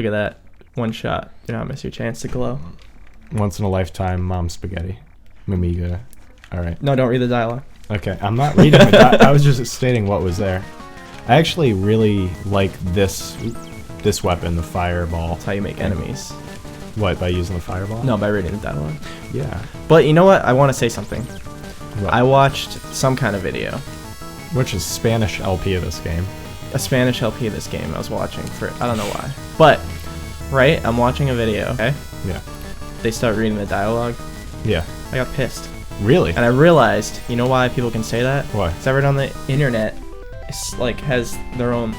Look at that. One shot. You don't miss your chance to glow. Once in a lifetime, mom spaghetti. Mamiga. All right. No, don't read the dialogue. Okay, I'm not reading it. I was just stating what was there. I actually really like this weapon, the fireball. That's how you make enemies. What, by using the fireball? No, by reading the dialogue. Yeah. But you know what? I want to say something. What? I watched some kind of video. Which is Spanish LP of this game. A Spanish LP of this game I was watching for, I don't know why. But, right, I'm watching a video, okay? Yeah. They start reading the dialogue. Yeah. I got pissed. Really? And I realized, you know why people can say that? Why? Because everyone on the internet is, like, has their own...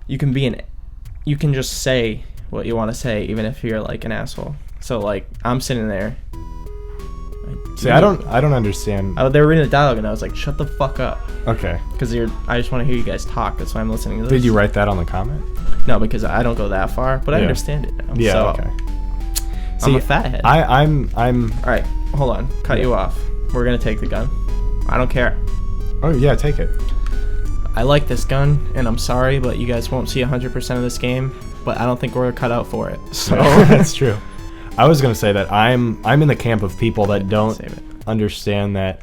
You can just say what you want to say, even if you're, like, an asshole. So, like, I'm sitting there. See, I don't understand. They were reading the dialogue, and I was like, shut the fuck up. Okay. Because I just want to hear you guys talk. That's why I'm listening to this. Did you write that on the comment? No, because I don't go that far, but I Yeah. understand it now. Yeah, So, okay. I'm a fathead. I'm Alright, hold on. Cut you off. We're going to take the gun. I don't care. Oh, yeah, take it. I like this gun, and I'm sorry, but you guys won't see 100% of this game, but I don't think we're cut out for it. So That's true. I was going to say that I'm in the camp of people that don't Save it. understand that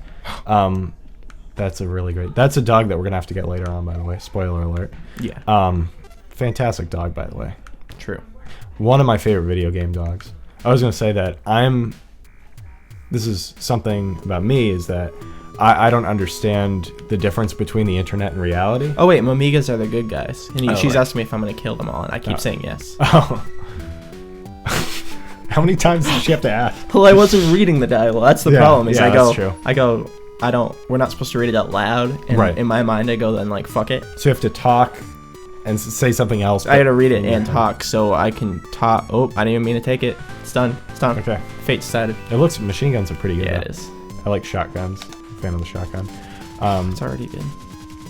that's a dog that we're going to have to get later on, by the way. Spoiler alert. Yeah, Fantastic dog, by the way. true. One of my favorite video game dogs. I was going to say that this is something about me, is that I don't understand the difference between the internet and reality. Oh, wait, Mamigas are the good guys. And she's right. asking me if I'm going to kill them all, and I keep saying yes. Oh. How many times did she have to ask? Well, I wasn't reading the dialogue. That's the Yeah, problem. Is yeah, I go, that's true. we're not supposed to read it out loud. And Right. in my mind, I go, then, like, fuck it. So you have to talk and say something else. I gotta read it Yeah. and talk so I can talk. Oh, I didn't even mean to take it. It's done. It's done. Okay. Fate decided. Machine guns are pretty good. Yeah, though. it is. I like shotguns. Fan of the shotgun. It's already good.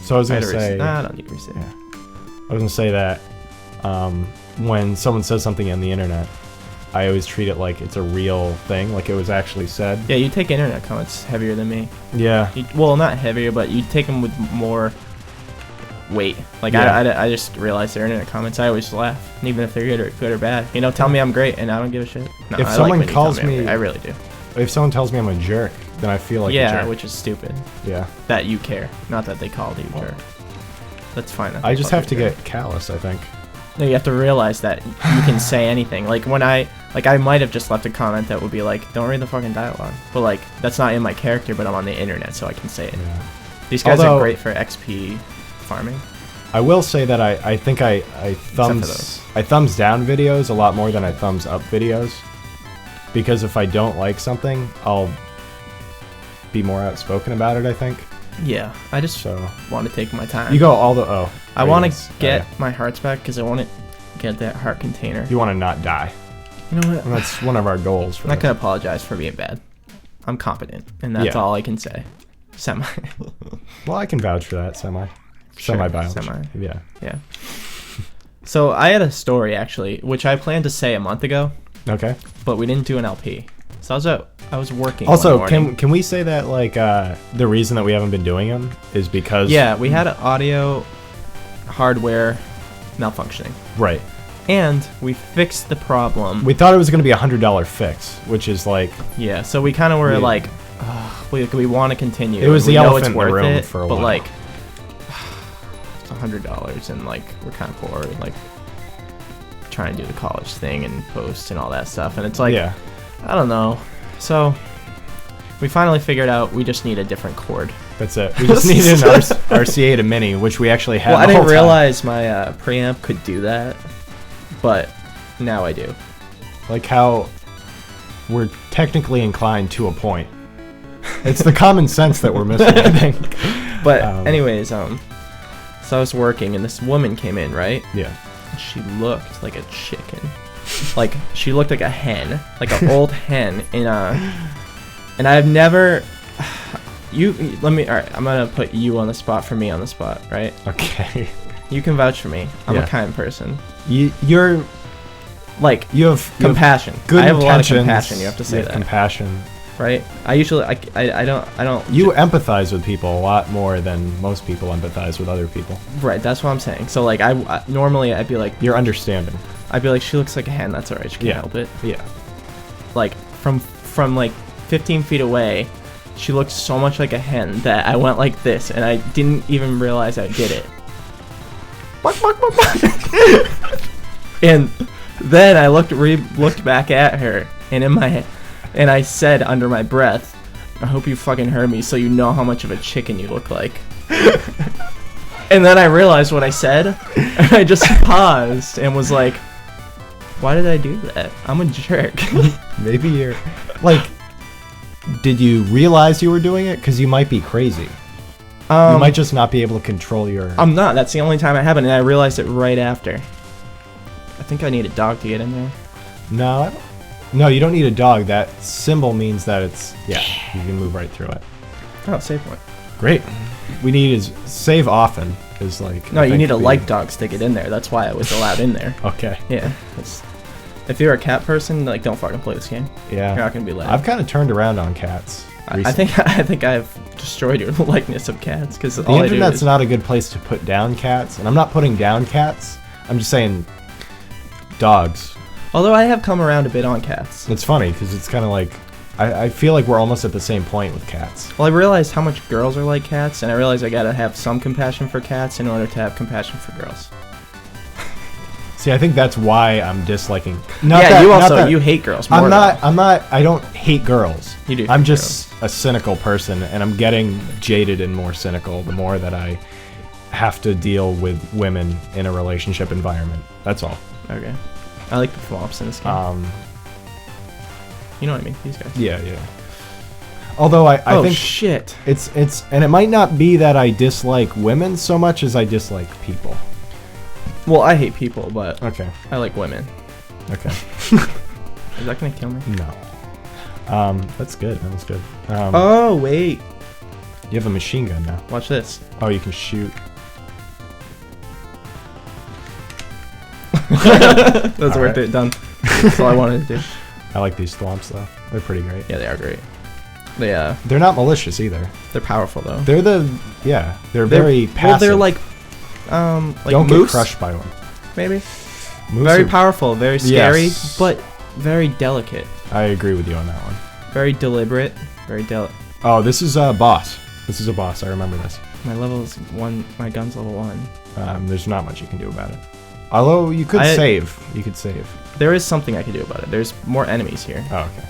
So I was I gonna had to say. reset. Nah, I don't need to reset. Yeah. I was gonna say that when someone says something on the internet, I always treat it like it's a real thing, like it was actually said. Yeah, you take internet comments heavier than me. Yeah. Well, not heavier, but you take them with more weight. Like, Yeah. I just realized their internet comments, I always laugh, even if they're good or bad. You know, tell me I'm great, and I don't give a shit. No, If I someone like when you calls tell I'm me- great. I really do. If someone tells me I'm a jerk, then I feel like a Yeah, jerk. which is stupid. Yeah. That you care, not that they called you a jerk. That's fine. that I they just called have to you a jerk. get callous, I think. No, you have to realize that you can say anything. Like, when I might have just left a comment that would be like, don't read the fucking dialogue. But, like, that's not in my character, but I'm on the internet, so I can say it. Yeah. These guys Although- are great for XP farming. I will say that I think I thumbs down videos a lot more than I thumbs up videos, because if I don't like something, I'll be more outspoken about it, I think. Yeah, I just So want to take my time. you go all the I want yes. to get Oh, yeah. my hearts back because I want to get that heart container. You want to not die. You know what? And that's one of our goals. For I'm not this. going to apologize for being bad. I'm competent, and that's Yeah. all I can say. Semi. Well, I can vouch for that. Semi Sure, biology. semi. Yeah. Yeah. So I had a story, actually, which I planned to say a month ago, Okay. but we didn't do an LP. So I was working. Also, one morning. can we say that like the reason that we haven't been doing them is because Yeah, we had an audio hardware malfunctioning, right. and we fixed the problem. We thought it was going to be $100 fix, which is like Yeah, so we kind of were Yeah. like, we want to continue. It was We the know elephant it's in the worth room it, for a but while. like, it's $100, and like we're kind of poor, and like trying to do the college thing and post and all that stuff, and it's like, yeah. I don't know. So we finally figured out we just need a different cord. That's it. We just needed an RCA to Mini, which we actually had. Well, I the didn't whole time. realize my preamp could do that, but now I do. Like how we're technically inclined to a point. It's the common sense that we're missing, I think. But anyways, so I was working, and this woman came in, right? Yeah. She looked like a chicken. Like, she looked like a hen, like an old hen and I've never all right, I'm gonna put you on the spot for me on the spot, right? Okay. You can vouch for me. I'm Yeah. a kind person. You're Like, you have compassion. good I have a lot of intentions, compassion, you have to say you have that. compassion. right? I usually I don't. You empathize with people a lot more than most people empathize with other people. Right, that's what I'm saying. So like I normally I'd be like You're understanding. she looks like a hen. That's alright. She can't help it. Yeah. Like from like 15 feet away, she looked so much like a hen that I went like this, and I didn't even realize I did it. And then I looked back at her, and and I said under my breath, "I hope you fucking heard me, so you know how much of a chicken you look like." And then I realized what I said, and I just paused and was like, "Why did I do that? I'm a jerk." Maybe you're like. Did you realize you were doing it? Because you might be crazy. You might just not be able to control your... I'm not. That's the only time it happened, and I realized it right after. I think I need a dog to get in there. No, I don't... No, you don't need a dog. That symbol means that it's... Yeah, you can move right through it. Oh, save point. Great. We need is save often. Is like... No, you need a like dogs to get in there. That's why I was allowed in there. Okay. Yeah. If you're a cat person, like, don't fucking play this game. Yeah. You're not gonna be allowed. I've kind of turned around on cats. I think I've destroyed your likeness of cats because The internet's not a good place to put down cats, and I'm not putting down cats. I'm just saying dogs. Although I have come around a bit on cats. It's funny because it's kind of like I feel like we're almost at the same point with cats. Well, I realized how much girls are like cats, and I realized I gotta have some compassion for cats in order to have compassion for girls. See, I think that's why I'm disliking. You hate girls more. I don't hate girls. You do. I'm just a cynical person, and I'm getting jaded and more cynical the more that I have to deal with women in a relationship environment. That's all. Okay. I like the thwomps in this game. You know what I mean? These guys. Yeah. Although I think shit. It's and it might not be that I dislike women so much as I dislike people. Well, I hate people, but okay. I like women. Okay. Is that gonna kill me? No. That's good. That was good. Oh wait. You have a machine gun now. Watch this. Oh, you can shoot. That's worth it. Done. That's all I wanted to do. I like these thwomps though. They're pretty great. Yeah, they are great. They're not malicious either. They're powerful though. They're very passive. Well, they're like don't moose, get crushed by one. Maybe. Moose very powerful, very scary, yes. but very delicate. I agree with you on that one. Very deliberate, Oh, this is a boss. This is a boss. I remember this. My level is 1. My gun's level 1. There's not much you can do about it. Although you could save. You could save. There is something I can do about it. There's more enemies here. Oh, okay.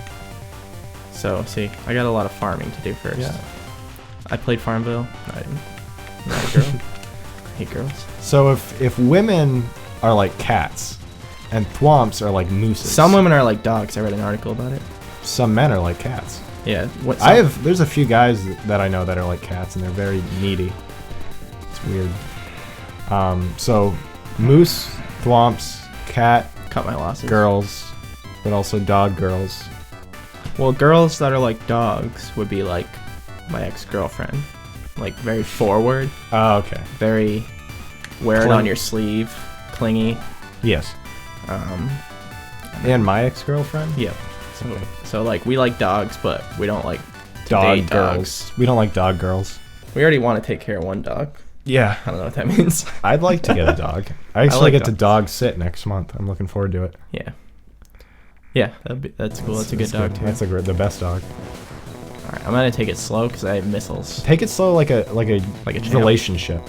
So, see, I got a lot of farming to do first. Yeah. I played Farmville. No, I didn't. I'm not a girl. I hate girls. So if women are like cats and thwomps are like mooses. Some women are like dogs. I read an article about it. Some men are like cats. Yeah. There's a few guys that I know that are like cats and they're very needy. It's weird. So moose, thwomps, cat, cut my losses. Girls, but also dog girls. Well, girls that are like dogs would be like my ex-girlfriend. Like very forward. Oh, okay. Very wear it on your sleeve, clingy. Yes. And my ex-girlfriend? Yep. So like we like dogs, but we don't like dog girls. We don't like dog girls. We already want to take care of one dog. Yeah. I don't know what that means. I'd like to get a dog. I actually get to dog sit next month. I'm looking forward to it. Yeah. Yeah, that's cool. That's a good dog too. That's the best dog. All right, I'm gonna take it slow because I have missiles. Take it slow, like a relationship.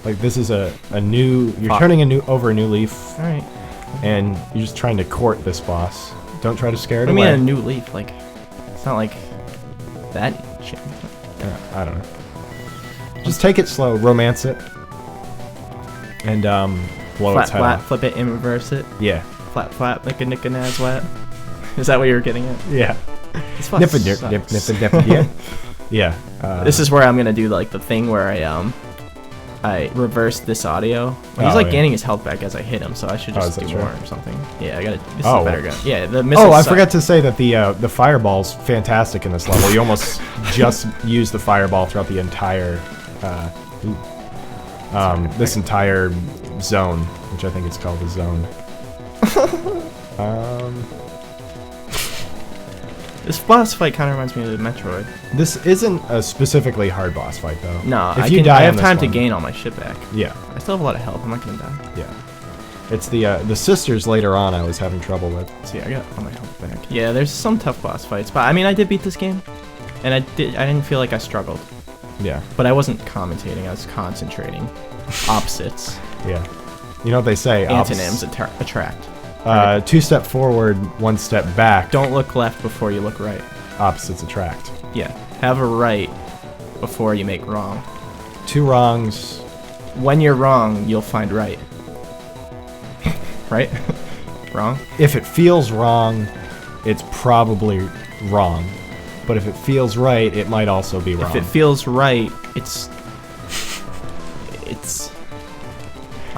Like this is a new. You're turning over a new leaf. All right. And you're just trying to court this boss. Don't try to scare it away. I mean, a new leaf. Like, it's not like that shit. I don't know. Just take it slow, romance it, and blow its head off. Flip it and reverse it. Yeah. Flap, like a nick and as wet. Is that what you were getting at? Yeah. This boss sucks. Yeah. This is where I'm gonna do like the thing where I reverse this audio. He's gaining his health back as I hit him, so I should just do more or something. Yeah, I gotta. This is a better gun. Yeah, the missiles. Oh, I forgot to say that the fireball's fantastic in this level. You almost just use the fireball throughout the entire this entire zone, which I think it's called the zone. This boss fight kind of reminds me of the Metroid. This isn't a specifically hard boss fight, though. No, if I you can. die I on have this time to one- gain all my shit back. Yeah, I still have a lot of health. I'm not gonna die. yeah. It's the sisters later on I was having trouble with. See, I got all my health back. Yeah, there's some tough boss fights, but I mean, I did beat this game, and I didn't feel like I struggled. Yeah, But I wasn't commentating. I was concentrating. Opposites. yeah. You know what they say? Antonyms attract. 2 step forward, 1 step back. Don't look left before you look right. Opposites attract. Yeah. Have a right before you make wrong. 2 wrongs. When you're wrong, you'll find right. Right? Wrong? If it feels wrong, it's probably wrong. But if it feels right, it might also be wrong. If it feels right, it's.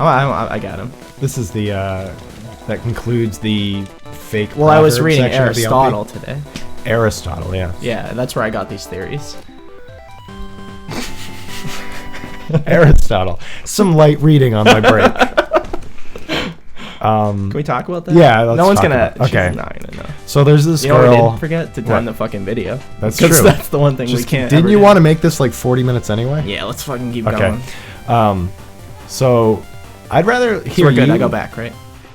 Oh, I got him. This is the that concludes the fake. Well, I was proverb reading section of the LP. Aristotle today. Aristotle, yeah. Yeah, that's where I got these theories. Aristotle. Some light reading on my break. Can we talk about that? Yeah, let's no one's talk gonna. about- okay. She's not gonna know. So there's this You know what I girl. didn't forget to time the fucking video. That's 'Cause true. That's the one thing we can't. Didn't ever you do. want to make this like 40 minutes anyway? Yeah, let's fucking keep Okay. going. So I'd rather So hear we're good. you. I go back, right?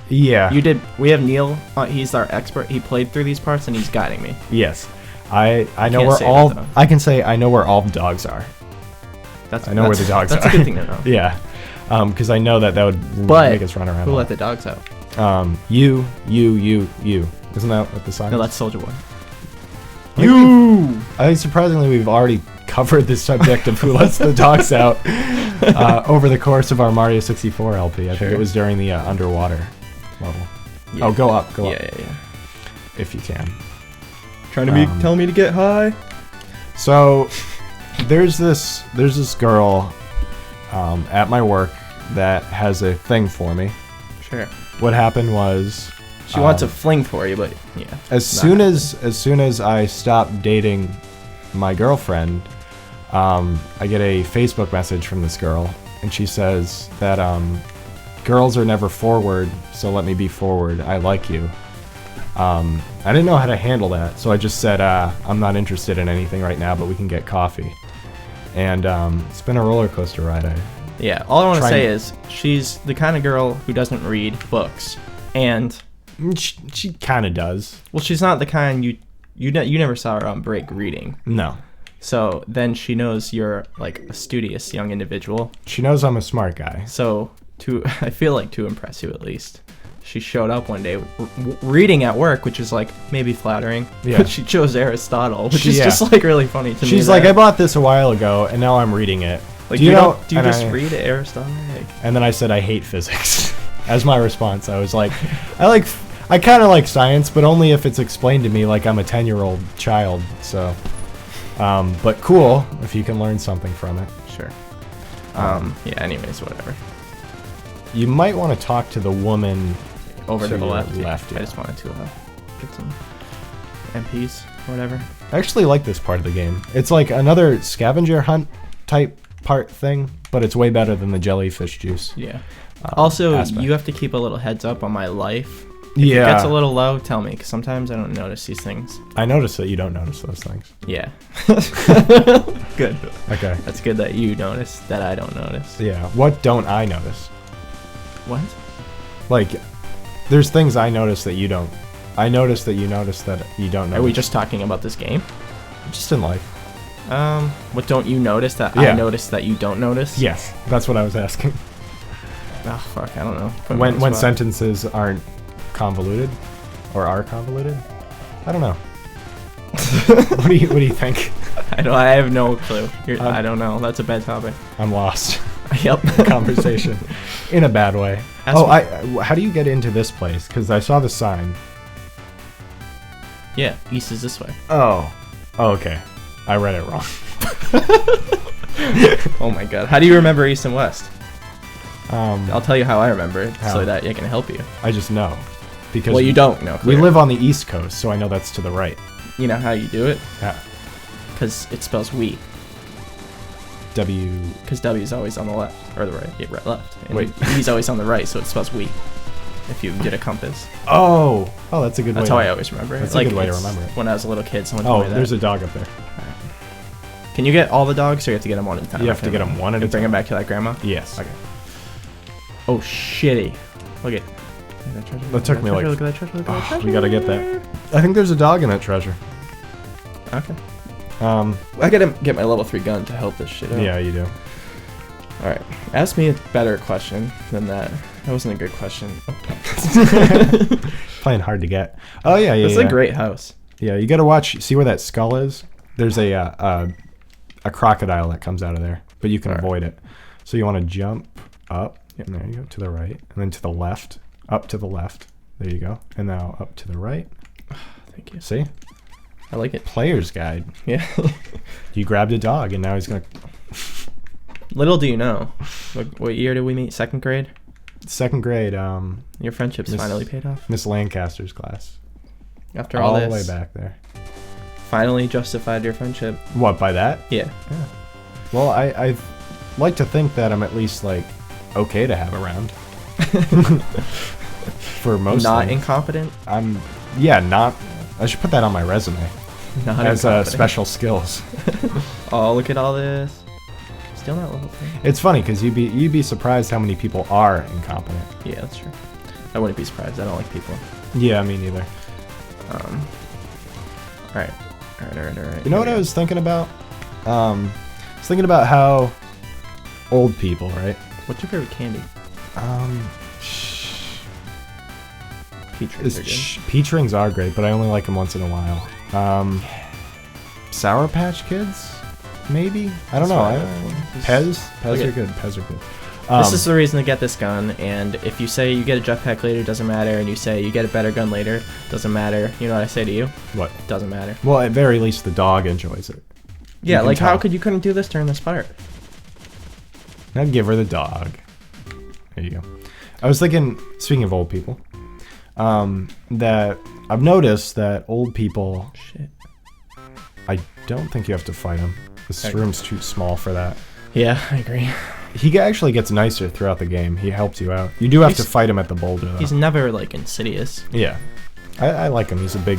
Yeah. You did. We have Neil. He's our expert. He played through these parts and he's guiding me. Yes. I know can't where say all. that, though. I can say I know where all the dogs are. That's. I know where the dogs That's are. a good thing to know. Yeah. Because I know that would But make us run around. who a let lot. the dogs out? You. Isn't that what the song No, is? that's Soldier Boy. You. I think surprisingly we've already covered this subject of who lets the dogs out over the course of our Mario 64 LP. I think it was during the underwater level. Yeah. Oh, go up, go up, Yeah. if you can. Trying telling me to get high. So there's this girl at my work that has a thing for me. Sure. What happened was She wants a fling for you, but yeah. as soon as I stopped dating my girlfriend, I get a Facebook message from this girl, and she says that girls are never forward, so let me be forward. I like you. I didn't know how to handle that, so I just said I'm not interested in anything right now, but we can get coffee. And it's been a roller coaster ride. Yeah. All I want to Trying- say is she's the kind of girl who doesn't read books, and She kind of does. well, she's not the kind you never saw her on break reading. No. So then she knows you're like a studious young individual. She knows I'm a smart guy. So I feel like to impress you at least, she showed up one day reading at work, which is like maybe flattering. Yeah. But she chose Aristotle, which is Yeah. just like really funny to me. She's like, I bought this a while ago, and now I'm reading it. like, do you know? do you and just I- read Aristotle? Like, And then I said I hate physics. As my response, I was like, I kind of like science, but only if it's explained to me like I'm a 10-year-old child. So, but cool if you can learn something from it. sure. Yeah. Anyways, whatever. You might want to talk to the woman Over to the your left. left, I yeah. just wanted to get some MPs or whatever. I actually like this part of the game. It's like another scavenger hunt type part thing, but it's way better than the jellyfish juice. Yeah. Also, aspect. you have to keep a little heads up on my life. Yeah. If it gets a little low, tell me, because sometimes I don't notice these things. I noticed that you don't notice those things. Yeah. Good. Okay. That's good that you notice that I don't notice. Yeah. What don't I notice? What? Like, there's things I notice that you don't. I notice that you notice that you don't notice. Are we just talking about this game? Just in life? What don't you notice that Yeah. I notice that you don't notice? Yes, that's what I was asking. Oh, fuck, I don't know. Put me on the When spot. sentences aren't convoluted, or are convoluted, I don't know. What do you think? I have no clue. Um, I don't know. That's a bad topic. I'm lost. Yep. Conversation, in a bad way. Ask me- How do you get into this place? Because I saw the sign. Yeah, east is this way. Oh, okay. I read it wrong. Oh my god. How do you remember east and west? Um, I'll tell you how I remember it How? so that I can help you. I just know. Because Well, you don't know. we clearly. live on the East Coast, so I know that's to the right. You know how you do it? Yeah. Because it spells we. W. Because W is always on the left. Or the right. Yeah, right, left. And Wait. he's always on the right, so it spells we. if you did a compass. Oh, that's a good way. That's how I always remember it. That's a good way to remember it. When I was a little kid, someone told me that. There's a dog up there. Can you get all the dogs, or you have to get them one at a time? You have to get them one at a time. Bring them back to that grandma? Yes. Okay. Oh, shitty. Look at that treasure. That took me like... Look at that treasure. Look at that treasure. We gotta get that. I think there's a dog in that treasure. Okay. I gotta get my level 3 gun to help this shit out. Yeah, you do. Alright. Ask me a better question than that. That wasn't a good question. Playing hard to get. Oh, yeah. It's a great house. Yeah, you gotta see where that skull is? There's a crocodile that comes out of there, but you can avoid it. So you want to jump up, and there you go, to the right, and then to the left, up to the left. There you go. And now up to the right. Thank you. See? I like it. Player's guide. Yeah. You grabbed a dog, and now he's going to... Little do you know. What year did we meet? 2nd grade? 2nd grade. Your friendship's finally paid off? Miss Lancaster's class. After all this. All the way back there. Finally justified your friendship. What, by that? Yeah. Well, I like to think that I'm at least, like, okay to have around. For most Not things. incompetent? Not... I should put that on my resume. Not as special skills. Oh, look at all this. Still not level 3. It's funny, because you'd be surprised how many people are incompetent. Yeah, that's true. I wouldn't be surprised. I don't like people. Yeah, me neither. Alright. You know what I was thinking about? I was thinking about how old people, right? What's your favorite candy? Peach rings are good. Peach rings are great, but I only like them once in a while. Sour Patch Kids? Maybe? I don't know. Pez? Pez are good. Pez are good. This is the reason to get this gun, and if you say you get a jetpack later, it doesn't matter, and you say you get a better gun later, doesn't matter. You know what I say to you? What? Doesn't matter. Well, at very least, the dog enjoys it. Yeah, like how could you couldn't do this during this part? Now give her the dog. There you go. I was thinking, speaking of old people, that I've noticed that old people... Shit. I don't think you have to fight them. This room's too small for that. Yeah, I agree. He actually gets nicer throughout the game. He helps you out. You do have to fight him at the boulder, though. He's never, like, insidious. Yeah. I like him. He's a big...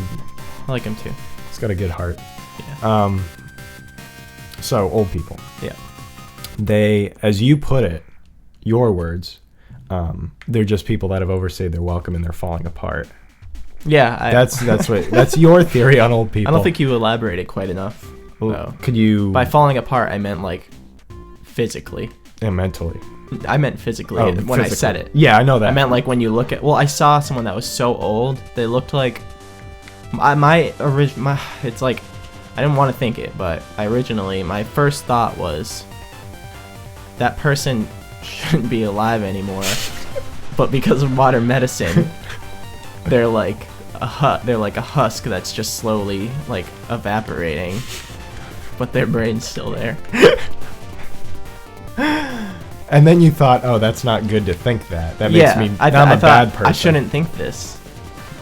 I like him, too. He's got a good heart. Yeah. So, old people. Yeah. They, as you put it, your words, they're just people that have overstayed their welcome and they're falling apart. Yeah. That's your theory on old people. I don't think you elaborated quite enough. Well, could you... By falling apart, I meant, like, physically. And mentally. I meant physically when I said it. Yeah, I know that. I meant like when you look at... Well, I saw someone that was so old. They looked like... It's like... I didn't want to think it, but my first thought was... That person shouldn't be alive anymore. But because of modern medicine, they're like a husk that's just slowly, like, evaporating. But their brain's still there. And then you thought, oh, that's not good to think that. That makes me... I'm a bad person. I shouldn't think this.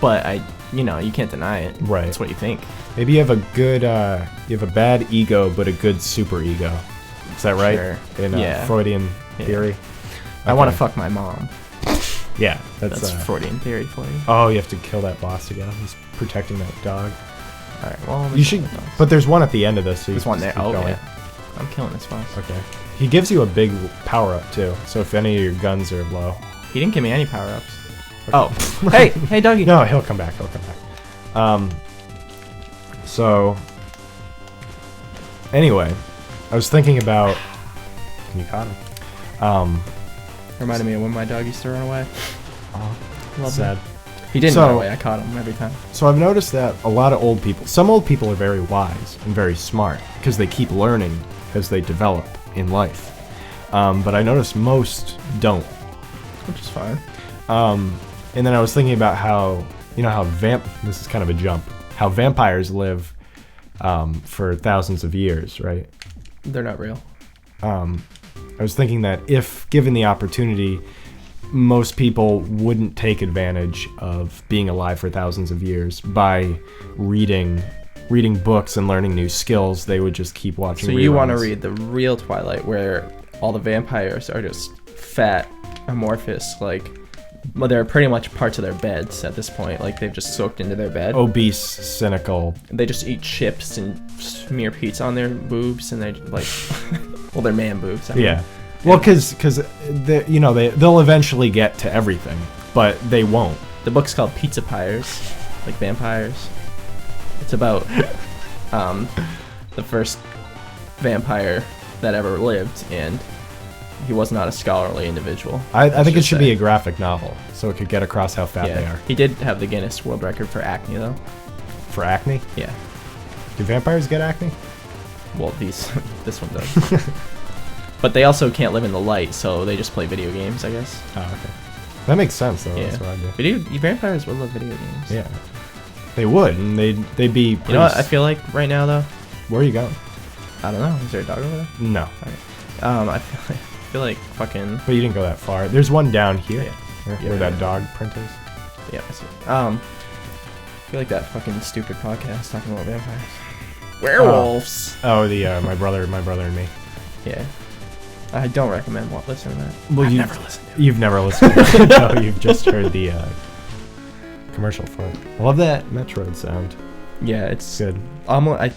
But you can't deny it. Right. That's what you think. Maybe you have a good, you have a bad ego, but a good super ego. Is that right? Sure. In Freudian theory? Okay. I want to fuck my mom. Yeah. That's Freudian theory for you. Oh, you have to kill that boss again. He's protecting that dog. Alright, well... You should... But there's one at the end of this, so there's one there. Oh, yeah. I'm killing this boss. Okay. He gives you a big power-up, too. So if any of your guns are low... He didn't give me any power-ups. Okay. Oh. Hey, doggy. No, he'll come back. So... Anyway, I was thinking about... You caught him. Reminded me of when my dog used to run away. Oh, sad. He didn't run away. I caught him every time. So I've noticed that a lot of old people... Some old people are very wise and very smart because they keep learning as they develop in life. But I noticed most don't. Which is fine. And then I was thinking about how... This is kind of a jump. How vampires live for thousands of years, right? They're not real. I was thinking that if given the opportunity, most people wouldn't take advantage of being alive for thousands of years by reading books and learning new skills. They would just keep watching reruns. So you want to read the real Twilight where all the vampires are just fat, amorphous, like well, they're pretty much parts of their beds at this point. Like they've just soaked into their bed. Obese, cynical. They just eat chips and smear pizza on their boobs, and they like, well, they're man boobs. I mean. Yeah. Well, because they'll eventually get to everything, but they won't. The book's called Pizza Pyres, like vampires. It's about the first vampire that ever lived, and he was not a scholarly individual. I think it should be a graphic novel, so it could get across how fat they are. He did have the Guinness World Record for acne, though. For acne? Yeah. Do vampires get acne? Well, this one does. But they also can't live in the light, so they just play video games, I guess. Oh, okay. That makes sense, though. Yeah. That's what I do. Vampires would love video games. Yeah. They would, and they'd be. You know what I feel like right now, though? Where are you going? I don't know. Is there a dog over there? No. Okay. I feel like fucking. But you didn't go that far. There's one down here, Yeah. where that dog print is. Yeah, I see. I feel like that fucking stupid podcast talking about vampires. Werewolves. Oh, the my brother and me. Yeah. I don't recommend listening to that. Well, I've never listened to it. You've never listened to it. No, you've just heard the commercial for it. I love that Metroid sound. Yeah, it's good. I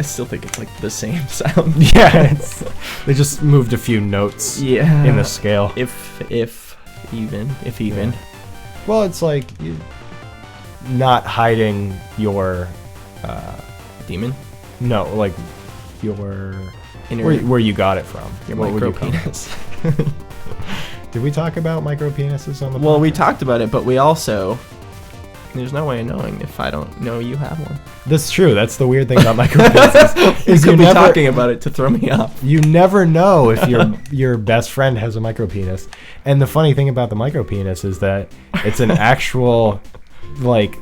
still think it's like the same sound. Yeah, they just moved a few notes in the scale. If even. Yeah. Well, it's like not hiding your demon. No, like your Inner, where you got it from. your What would micro you call it? penis. Did we talk about micro penises on the Well, podcast? we talked about it, but we also. There's no way of knowing if I don't know you have one. That's true. That's the weird thing about micro penises. You could be talking about it to throw me off. You never know if your best friend has a micro penis. And the funny thing about the micro penis is that it's an actual like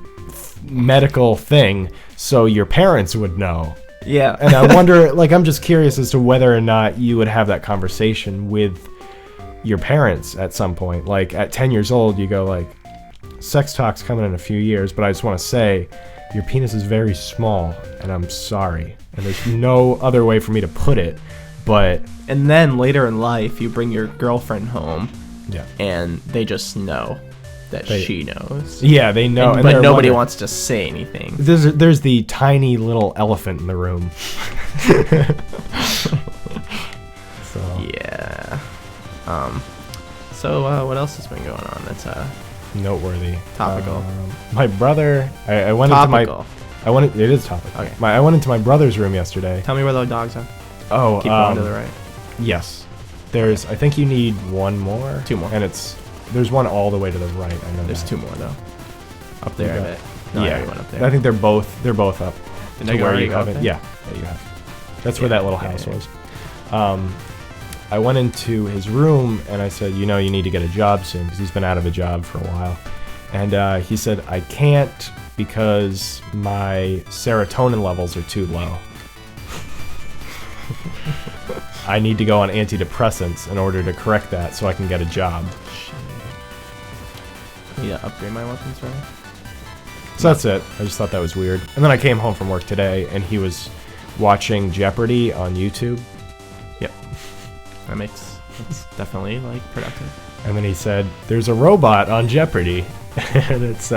medical thing, so your parents would know. Yeah. And I wonder, like, I'm just curious as to whether or not you would have that conversation with your parents at some point. Like, at 10 years old, you go, like, sex talk's coming in a few years, but I just want to say, your penis is very small, and I'm sorry. And there's no other way for me to put it, but... And then later in life, you bring your girlfriend home, Yeah. and they just know that she knows. Yeah, they know. But nobody wants to say anything. There's the tiny little elephant in the room. So. Yeah. So what else has been going on that's Noteworthy. topical? My brother, I went Topical. it is topical. Okay. I went into my brother's room yesterday. Tell me where the dogs are. Oh, Keep going to the right. Yes. There's, I think you need one more. Two more. And there's one all the way to the right. I know There's that. two more though. Up there, I Okay. bet. No, Yeah. everyone up there. I think they're both up. Did to I go where already you go up haven't. there? Yeah, you have. That's where Yeah, that little yeah, house yeah. was. I went into his room and I said, you need to get a job soon because he's been out of a job for a while. And he said, I can't because my serotonin levels are too low. I need to go on antidepressants in order to correct that so I can get a job. Shit. I need to upgrade my weapons, right? So that's it. I just thought that was weird. And then I came home from work today and he was watching Jeopardy on YouTube. Yep. That's definitely like productive. And then he said, "There's a robot on Jeopardy, and it's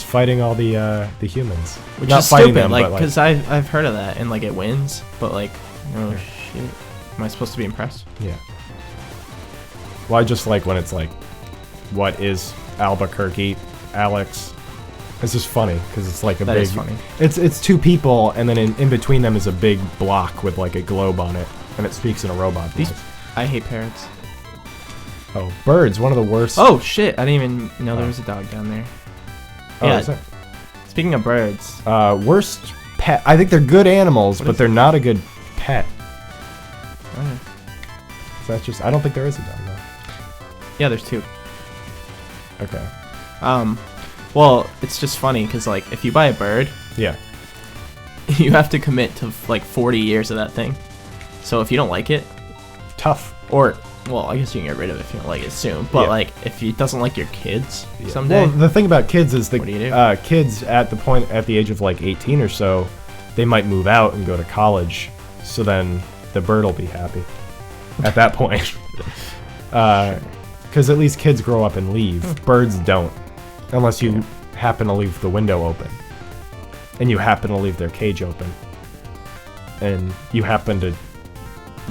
fighting all the humans. Which Not is fighting stupid, them, like, but like because I've heard of that, and like it wins, but like, oh shit, am I supposed to be impressed? yeah. Well, I just like when it's like, what is Albuquerque, Alex? It's just funny because it's like a That big. is funny. It's two people, and then in between them is a big block with like a globe on it, and it speaks in a robot voice. I hate parrots. Oh, birds! One of the worst. Oh shit! I didn't even know there was a dog down there. Oh, yeah. is it? Speaking of birds, Worst pet. I think they're good animals, What but is they're not a good pet. okay. So that's just. I don't think there is a dog though. Yeah, there's two. Okay. Well, it's just funny because like if you buy a bird, Yeah. you have to commit to like 40 years of that thing. So if you don't like it, Tough. or well, I guess you can get rid of it if you don't like it soon. But Yeah. like if it doesn't like your kids someday, Well, the thing about kids is What do you do? kids at the age of like 18 or so, they might move out and go to college. So then the bird will be happy at that point. Because Because at least kids grow up and leave. Birds don't. Unless you happen to leave the window open. And you happen to leave their cage open. And you happen to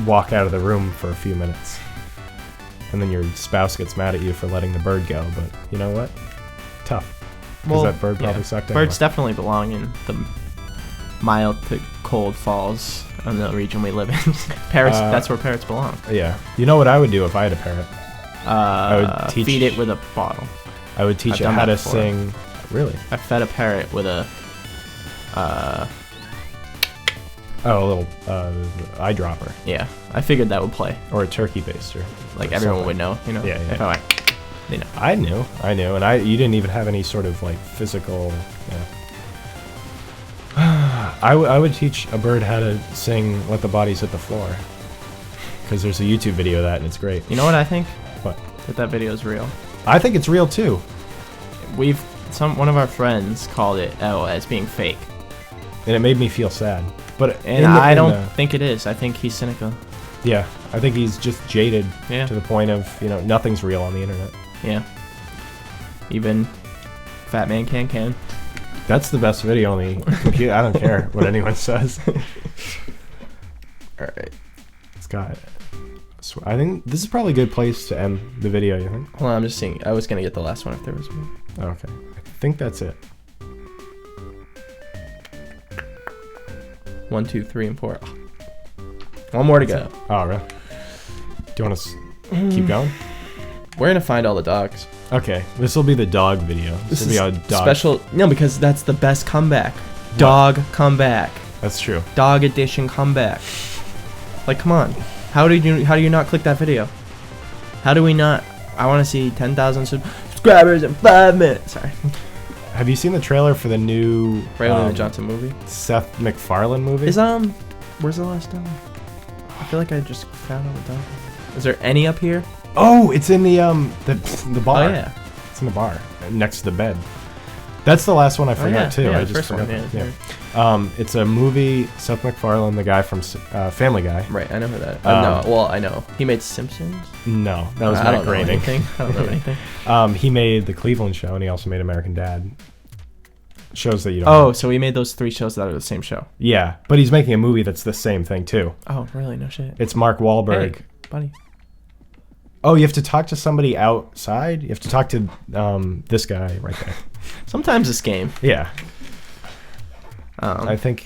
walk out of the room for a few minutes. And then your spouse gets mad at you for letting the bird go. But you know what? Tough. Because that bird probably sucked anyway. Birds definitely belong in the mild to cold falls in the region we live in. Parrots, that's where parrots belong. Yeah. You know what I would do if I had a parrot? I would feed it with a bottle. I would teach it how to sing. Really? I fed a parrot with a a little eyedropper. Yeah, I figured that would play. Or a turkey baster. Like everyone would know, you know? Yeah, yeah. If I went, they know. I knew, and you didn't even have any sort of like physical. Yeah. I would teach a bird how to sing "Let the Bodies Hit the Floor," because there's a YouTube video of that and it's great. You know what I think? What? That video is real. I think it's real too. One of our friends called it as being fake, and it made me feel sad. But I don't think it is. I think he's cynical. Yeah, I think he's just jaded to the point of nothing's real on the internet. Yeah. Even Fat Man Can. That's the best video on the computer. I don't care what anyone says. All right. Scott, I think this is probably a good place to end the video. You think? Hold on, I'm just seeing. I was gonna get the last one if there was one. Okay. I think that's it. 1, 2, 3, and 4. One more to go. Oh, really? Do you want to keep going? We're gonna find all the dogs. Okay, this will be the dog video. This will be a dog special. No, because that's the best comeback. Dog comeback. That's true. Dog edition comeback. Like, come on. How do you not click that video? How do we not? I want to see 10,000 subscribers in 5 minutes. Sorry. Have you seen the trailer for the new Raylan Johnson movie? Seth MacFarlane movie? Is where's the last dog? I feel like I just found all the dog. Is there any up here? Oh, it's in the bar. Oh yeah. It's in the bar next to the bed. That's the last one I forgot too. Yeah, I just forgot. Yeah. It's a movie. Seth MacFarlane, the guy from Family Guy. Right, I know who that. No, well, I know. He made Simpsons. No, that was Matt Groening. I don't know anything. He made The Cleveland Show, and he also made American Dad. Shows that you don't. Oh, so he made those 3 shows that are the same show. Yeah, but he's making a movie that's the same thing too. Oh, really? No shit. It's Mark Wahlberg. Hey, buddy. Oh, you have to talk to somebody outside? You have to talk to this guy right there. Sometimes this game. Yeah. I think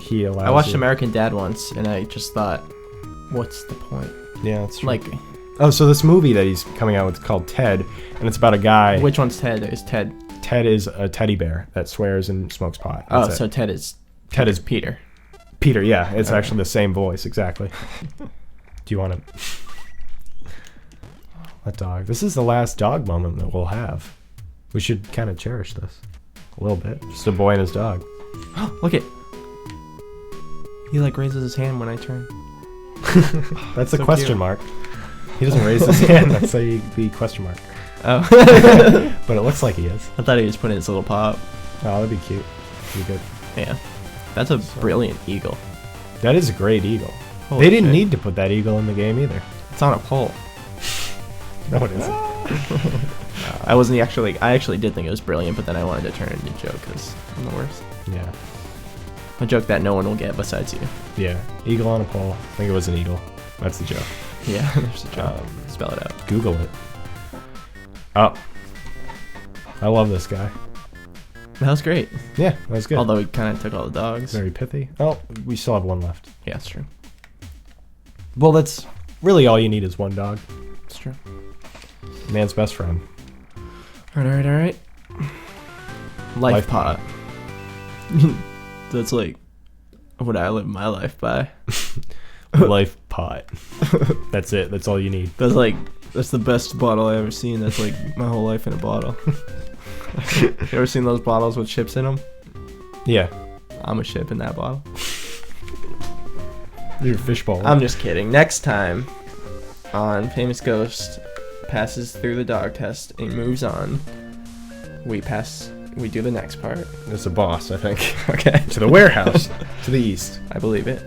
he allows I watched you. American Dad once, and I just thought, what's the point? Yeah, that's true. Like, oh, so this movie that he's coming out with is called Ted, and it's about a guy. Which one's Ted? Is Ted? Ted is a teddy bear that swears and smokes pot. That's so Ted is Peter. Peter, yeah. It's actually the same voice, exactly. Do you want to... That dog. This is the last dog moment that we'll have. We should kind of cherish this a little bit. Just a boy and his dog. Look it. He like raises his hand when I turn. That's a question cute. mark. He doesn't raise his hand. That's the question mark. Oh. But it looks like he is. I thought he was putting his little paw up. Oh, that'd be cute. Be good. Yeah. That's a brilliant eagle. That is a great eagle. Holy they didn't shit. need to put that eagle in the game either. It's on a pole. No, it isn't. I actually did think it was brilliant, but then I wanted to turn it into a joke because I'm the worst. Yeah. A joke that no one will get besides you. Yeah. Eagle on a pole. I think it was an eagle. That's the joke. Yeah, there's a joke. Spell it out. Google it. Oh. I love this guy. That was great. Yeah, that was good. Although he kind of took all the dogs. Very pithy. Oh, we still have one left. Yeah, it's true. Well, that's really all you need is one dog. It's true. Man's best friend. All right. Life pot. That's like what I live my life by. Life pot. That's it. That's all you need. That's the best bottle I ever seen. That's like my whole life in a bottle. You ever seen those bottles with ships in them? Yeah. I'm a ship in that bottle. You're a fishbowl. I'm just kidding. Next time on Famous Ghost passes through the dog test and moves on, we do the next part. There's a boss, I think. Okay. To the warehouse. To the east. I believe it.